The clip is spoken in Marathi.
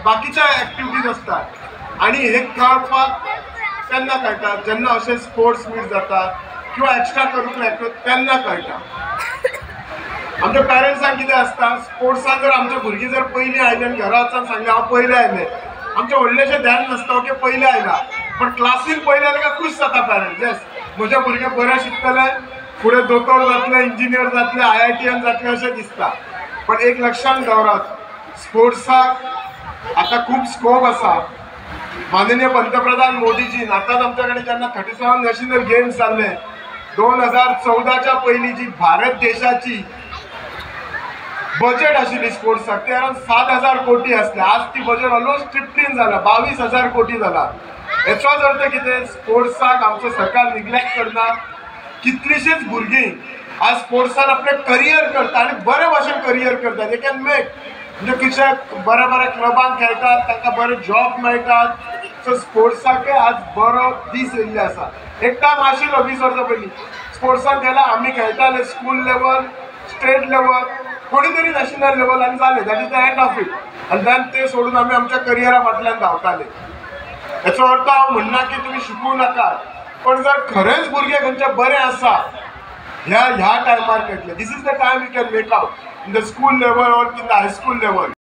बाकीच्या ॲक्टिविटीज असतात आणि हे कळपाक त्यांना कळटा जेन्ना असे स्पोर्ट्स मीट जातात किंवा एक्स्ट्रा करिक्युलर ॲक्टिविटी त्यांना कळटा। आमच्या पॅरंट्सांक कितें आसता स्पोर्ट्सान जर आमचे भुरगीं जर पयलीं आयले आनी घरा वचून सांगलें हांव पयलें आयलें आमचें व्हडलेंशें ध्यान नासता ओके पयलें आयला पण क्लासीन पयलें आयलें काय खूश जाता पॅरंट्स येस म्हजे भुरगे बरें शिकतले फुडें दोतोर जातले इंजिनियर जातले IITन जातले अशें दिसता। पण एक लक्षात दवरात स्पोर्ट्साक आतां खूब स्कोप आसा। माननीय पंतप्रधान मोदीजीन आतांच आमच्या कडेन जेन्ना 37 नॅशनल गेम्स जाल्ले 2014च्या पयलीं जी भारत देशाची बजेट आशिल्ली स्पोर्ट्साक ते अरावंड 7,000 कोटी आसले आज ती बजेट ऑलमोस्ट ट्रिप्लीन जाला 22,000 कोटी जाला। हेचोच अर्थ कितें स्पोर्ट्साक आमचो सरकार निग्लेक्ट करना कितलीशीच भुरगीं आज स्पोर्ट्सान आपलें करियर करता आनी बरे भाशेन करियर करता दे कॅन मेक म्हणजे कितें बऱ्या बऱ्या क्लबांक खेळटात तांकां बरे जॉब मेळटात। सो स्पोर्ट्साक आज बरो दीस येयल्ले आसा। एक टायम आशिल्लो 20 वर्सां पयलीं स्पोर्ट्साक गेला आमी खेळटाले स्कूल लेवल स्टेट लेवल कोणी तरी नॅशनल लेवल आनी जालें that is the end of it आनी देन ते सोडून आमी आमच्या करियरा फाटल्यान धांवताले। हेचो अर्थ हांव म्हणना की तुमी शिकूं नाकात पण जर खरेंच भुरगे खंयचे बरे आसा ह्या टायमार खेळटले this is the time you can make out in the school level और in the high school level.